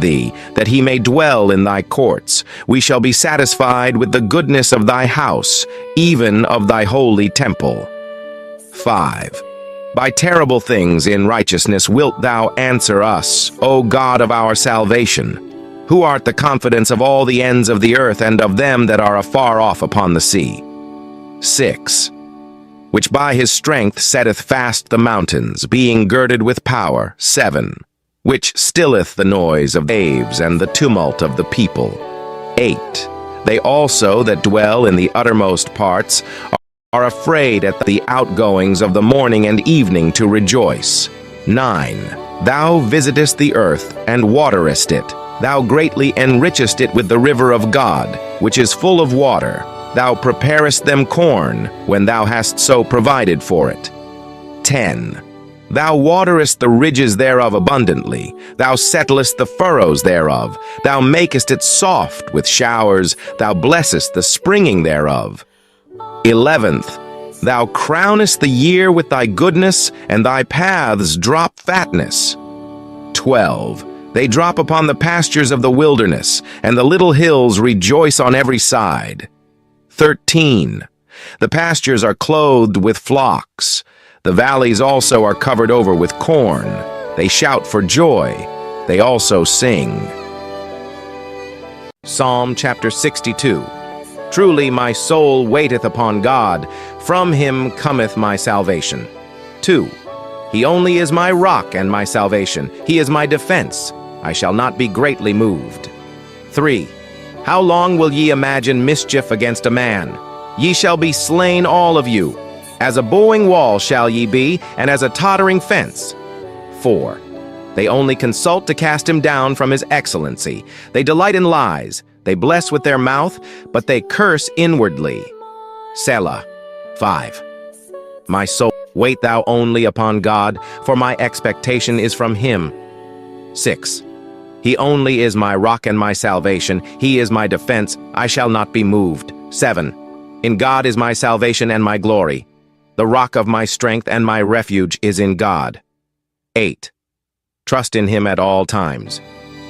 thee, that he may dwell in thy courts. We shall be satisfied with the goodness of thy house, even of thy holy temple. 5. By terrible things in righteousness wilt thou answer us, O God of our salvation, who art the confidence of all the ends of the earth and of them that are afar off upon the sea. 6. Which by his strength setteth fast the mountains, being girded with power. 7. Which stilleth the noise of waves and the tumult of the people. 8. They also that dwell in the uttermost parts are afraid at the outgoings of the morning and evening to rejoice. 9. Thou visitest the earth and waterest it. Thou greatly enrichest it with the river of God, which is full of water. Thou preparest them corn, when thou hast so provided for it. 10. Thou waterest the ridges thereof abundantly. Thou settlest the furrows thereof. Thou makest it soft with showers. Thou blessest the springing thereof. 11th, thou crownest the year with thy goodness, and thy paths drop fatness. 12. They drop upon the pastures of the wilderness, and the little hills rejoice on every side. 13. The pastures are clothed with flocks. The valleys also are covered over with corn. They shout for joy. They also sing. Psalm chapter 62. Truly my soul waiteth upon God. From him cometh my salvation. 2. He only is my rock and my salvation. He is my defense. I shall not be greatly moved. 3. How long will ye imagine mischief against a man? Ye shall be slain all of you. As a bowing wall shall ye be, and as a tottering fence. 4. They only consult to cast him down from his excellency. They delight in lies. They bless with their mouth, but they curse inwardly. Selah. 5. My soul, wait thou only upon God, for my expectation is from him. 6. He only is my rock and my salvation. He is my defense. I shall not be moved. 7. In God is my salvation and my glory. The rock of my strength and my refuge is in God. 8. Trust in him at all times.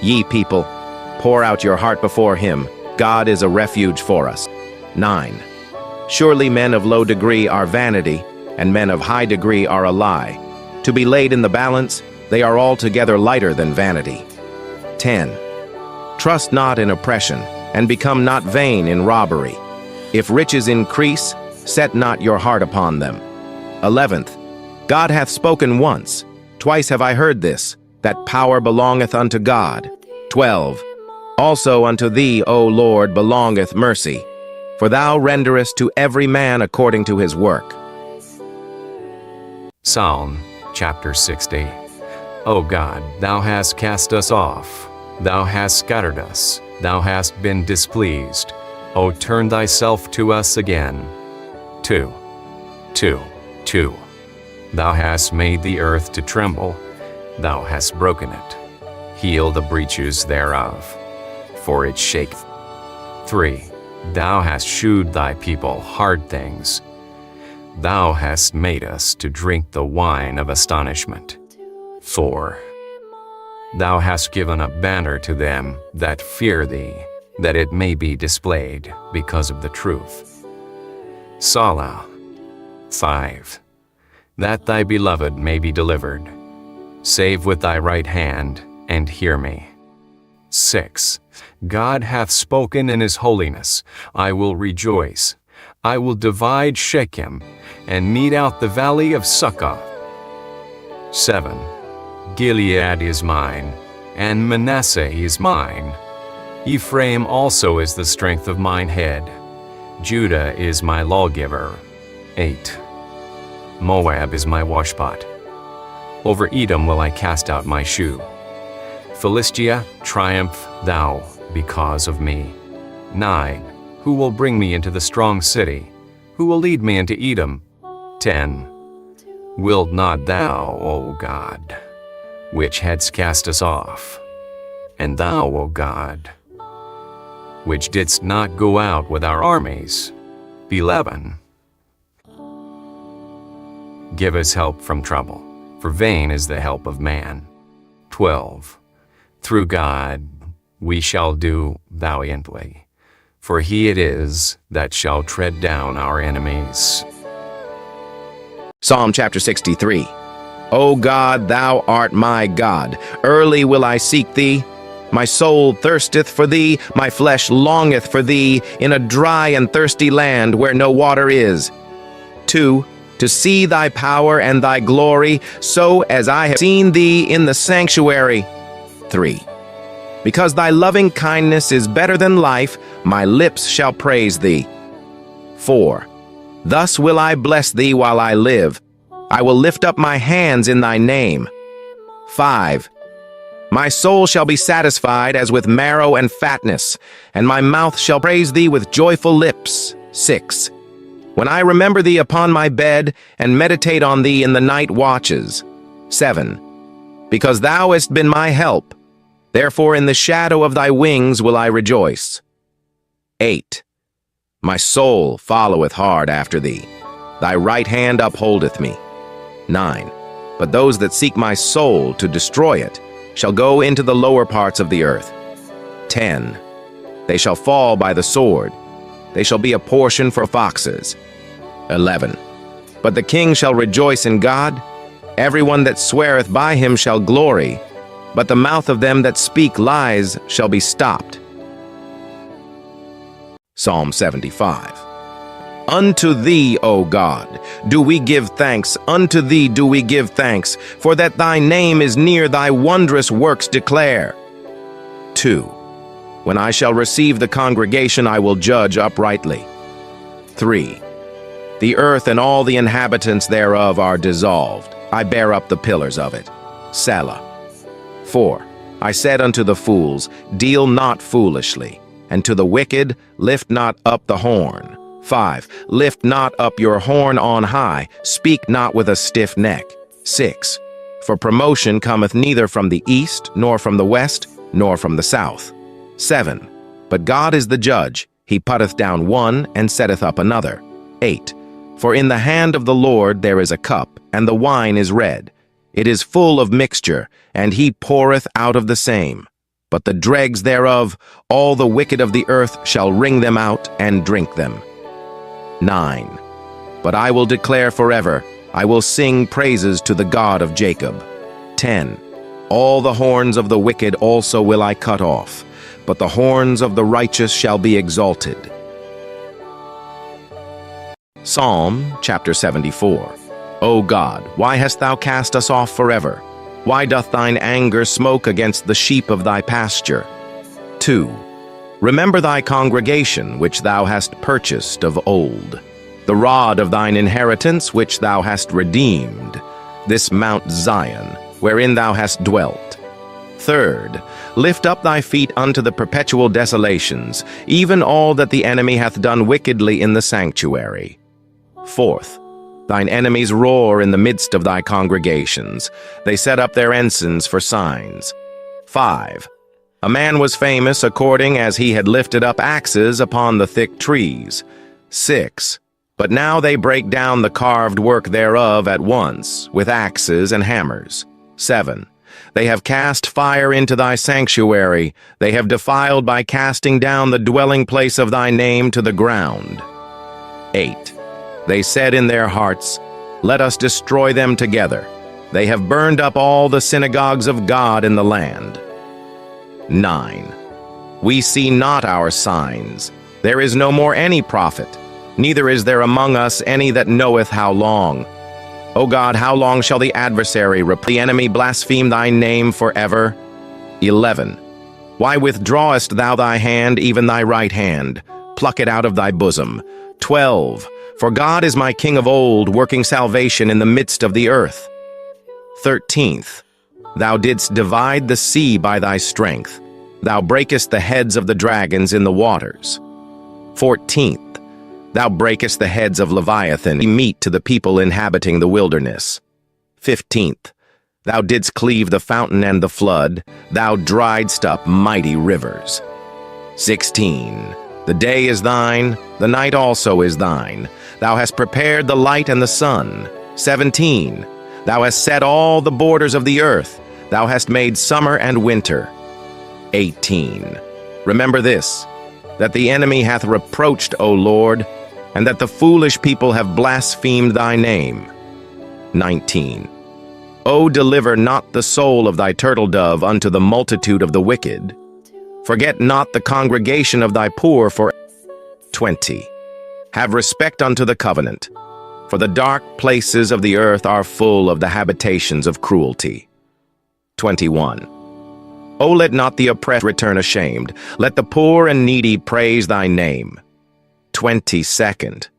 Ye people, pour out your heart before him. God is a refuge for us. 9. Surely men of low degree are vanity, and men of high degree are a lie. To be laid in the balance, they are altogether lighter than vanity. 10. Trust not in oppression, and become not vain in robbery. If riches increase, set not your heart upon them. 11th, God hath spoken once. Twice have I heard this, that power belongeth unto God. 12. Also unto thee, O Lord, belongeth mercy, for thou renderest to every man according to his work. Psalm chapter 60. O God, thou hast cast us off. Thou hast scattered us. Thou hast been displeased. O turn thyself to us again. 2. Thou hast made the earth to tremble. Thou hast broken it. Heal the breaches thereof, for it shaketh. 3. Thou hast shewed thy people hard things. Thou hast made us to drink the wine of astonishment. 4. Thou hast given a banner to them that fear thee, that it may be displayed because of the truth. Salah. 5. That thy beloved may be delivered. Save with thy right hand, and hear me. 6. God hath spoken in his holiness. I will rejoice. I will divide Shechem, and mete out the valley of Succoth. 7. Gilead is mine, and Manasseh is mine. Ephraim also is the strength of mine head. Judah is my lawgiver. 8. Moab is my washpot. Over Edom will I cast out my shoe. Philistia, triumph thou because of me. 9. Who will bring me into the strong city? Who will lead me into Edom? 10. Wilt not thou, O God, which hadst cast us off, and thou, O God, which didst not go out with our armies? 11. Give us help from trouble, for vain is the help of man. 12. Through God we shall do valiantly, for he it is that shall tread down our enemies. Psalm chapter 63. O God, thou art my God. Early will I seek thee. My soul thirsteth for thee, my flesh longeth for thee, in a dry and thirsty land where no water is. 2. To see thy power and thy glory, so as I have seen thee in the sanctuary. 3. Because thy loving kindness is better than life, my lips shall praise thee. 4. Thus will I bless thee while I live. I will lift up my hands in thy name. 5. My soul shall be satisfied as with marrow and fatness, and my mouth shall praise thee with joyful lips. 6. When I remember thee upon my bed, and meditate on thee in the night watches. 7. Because thou hast been my help, therefore in the shadow of thy wings will I rejoice. 8. My soul followeth hard after thee. Thy right hand upholdeth me. 9. But those that seek my soul to destroy it shall go into the lower parts of the earth. 10. They shall fall by the sword. They shall be a portion for foxes. 11. But the king shall rejoice in God. Everyone that sweareth by him shall glory. But the mouth of them that speak lies shall be stopped. Psalm 75. Unto thee, O God, do we give thanks, unto thee do we give thanks, for that thy name is near, thy wondrous works declare. 2. When I shall receive the congregation, I will judge uprightly. 3. The earth and all the inhabitants thereof are dissolved. I bear up the pillars of it. Selah. 4. I said unto the fools, deal not foolishly, and to the wicked, lift not up the horn. 5. Lift not up your horn on high, speak not with a stiff neck. 6. For promotion cometh neither from the east, nor from the west, nor from the south. 7. But God is the judge, he putteth down one, and setteth up another. 8. For in the hand of the Lord there is a cup, and the wine is red. It is full of mixture, and he poureth out of the same. But the dregs thereof, all the wicked of the earth shall wring them out, and drink them. 9. But I will declare forever, I will sing praises to the God of Jacob. 10. All the horns of the wicked also will I cut off, but the horns of the righteous shall be exalted. Psalm chapter 74. O God, why hast thou cast us off forever? Why doth thine anger smoke against the sheep of thy pasture? 2. Remember thy congregation, which thou hast purchased of old, the rod of thine inheritance, which thou hast redeemed, this Mount Zion, wherein thou hast dwelt. 3. Lift up thy feet unto the perpetual desolations, even all that the enemy hath done wickedly in the sanctuary. 4. Thine enemies roar in the midst of thy congregations. They set up their ensigns for signs. 5. A man was famous according as he had lifted up axes upon the thick trees. 6. But now they break down the carved work thereof at once, with axes and hammers. 7. They have cast fire into thy sanctuary. They have defiled by casting down the dwelling place of thy name to the ground. 8. They said in their hearts, let us destroy them together. They have burned up all the synagogues of God in the land. 9. We see not our signs. There is no more any prophet, neither is there among us any that knoweth how long. O God, how long shall the adversary, the enemy, blaspheme thy name forever? 11. Why withdrawest thou thy hand, even thy right hand? Pluck it out of thy bosom. 12. For God is my King of old, working salvation in the midst of the earth. 13th. Thou didst divide the sea by thy strength. Thou breakest the heads of the dragons in the waters. 14th. Thou breakest the heads of Leviathan, meat to the people inhabiting the wilderness. 15th. Thou didst cleave the fountain and the flood. Thou driedst up mighty rivers. 16. The day is thine, the night also is thine. Thou hast prepared the light and the sun. 17. Thou hast set all the borders of the earth. Thou hast made summer and winter. 18. Remember this, that the enemy hath reproached, O Lord, and that the foolish people have blasphemed thy name. 19. O deliver not the soul of thy turtle dove unto the multitude of the wicked. Forget not the congregation of thy poor for 20. Have respect unto the covenant, for the dark places of the earth are full of the habitations of cruelty. 21. O let not the oppressed return ashamed, let the poor and needy praise thy name. 22nd.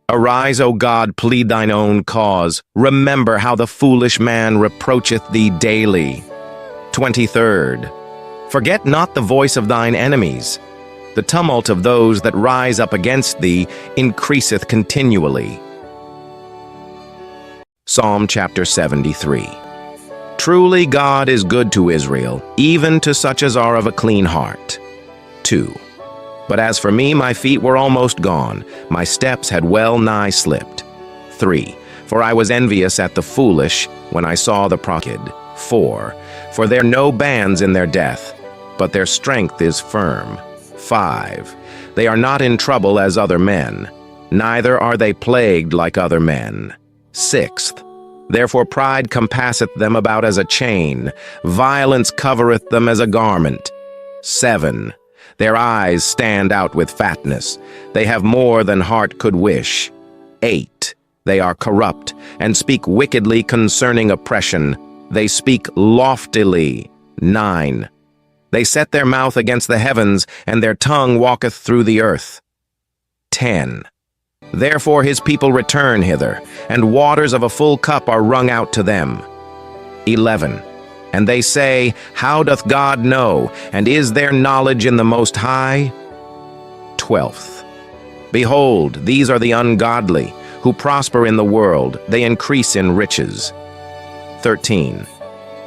Arise, O God, plead thine own cause. Remember how the foolish man reproacheth thee daily. 23rd. Forget not the voice of thine enemies. The tumult of those that rise up against thee increaseth continually. Psalm chapter 73. Truly God is good to Israel, even to such as are of a clean heart. 2. But as for me, my feet were almost gone, my steps had well nigh slipped. 3. For I was envious at the foolish when I saw the proud. 4. For there are no bands in their death, but their strength is firm. 5. They are not in trouble as other men, neither are they plagued like other men. 6th. Therefore pride compasseth them about as a chain, violence covereth them as a garment. 7. Their eyes stand out with fatness, they have more than heart could wish. 8. They are corrupt, and speak wickedly concerning oppression, they speak loftily. 9. They set their mouth against the heavens, and their tongue walketh through the earth. 10. Therefore his people return hither, and waters of a full cup are wrung out to them. 11. And they say, How doth God know, and is there knowledge in the Most High? 12th. Behold, these are the ungodly, who prosper in the world, they increase in riches. 13.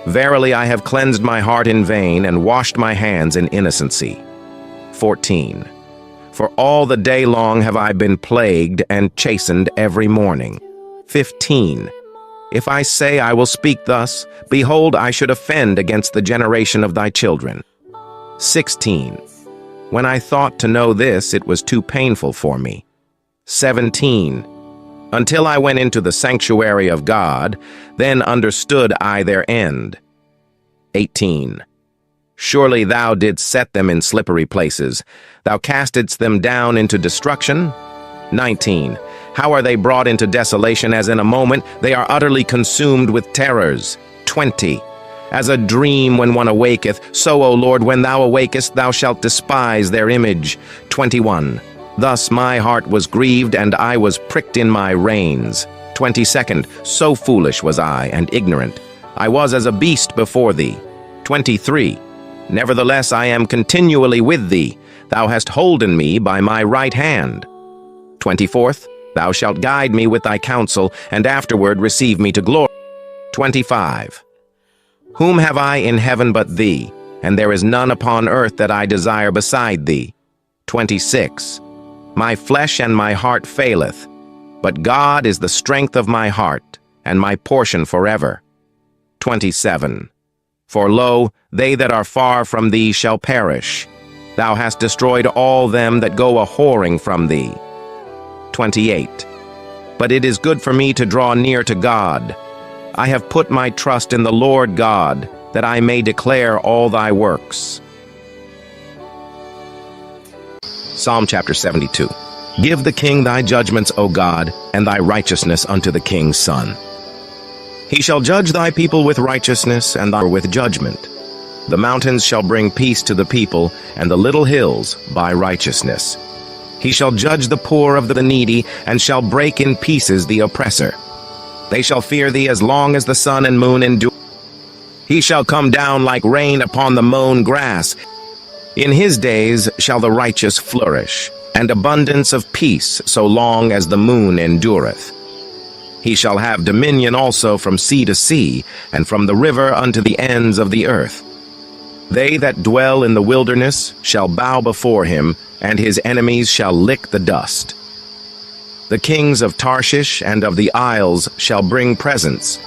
Verily I have cleansed my heart in vain, and washed my hands in innocency. 14. For all the day long have I been plagued and chastened every morning. 15. If I say I will speak thus, behold, I should offend against the generation of thy children. 16. When I thought to know this, it was too painful for me. 17. Until I went into the sanctuary of God, then understood I their end. 18. Surely thou didst set them in slippery places. Thou castedst them down into destruction. 19. How are they brought into desolation as in a moment? They are utterly consumed with terrors. 20. As a dream when one awaketh, so, O Lord, when thou awakest, thou shalt despise their image. 21. Thus my heart was grieved, and I was pricked in my reins. 22nd. So foolish was I, and ignorant. I was as a beast before thee. 23. Nevertheless I am continually with thee. Thou hast holden me by my right hand. 24th. Thou shalt guide me with thy counsel, and afterward receive me to glory. 25. Whom have I in heaven but thee? And there is none upon earth that I desire beside thee. 26. My flesh and my heart faileth, but God is the strength of my heart, and my portion forever. 27. For lo, they that are far from thee shall perish. Thou hast destroyed all them that go a-whoring from thee. 28. But it is good for me to draw near to God. I have put my trust in the Lord God, that I may declare all thy works. Psalm chapter 72. Give the king thy judgments, O God, and thy righteousness unto the king's son. He shall judge thy people with righteousness, and thy with judgment. The mountains shall bring peace to the people, and the little hills by righteousness. He shall judge the poor of the needy, and shall break in pieces the oppressor. They shall fear thee as long as the sun and moon endure. He shall come down like rain upon the mown grass. In his days shall the righteous flourish, and abundance of peace so long as the moon endureth. He shall have dominion also from sea to sea, and from the river unto the ends of the earth. They that dwell in the wilderness shall bow before him, and his enemies shall lick the dust. The kings of Tarshish and of the isles shall bring presents.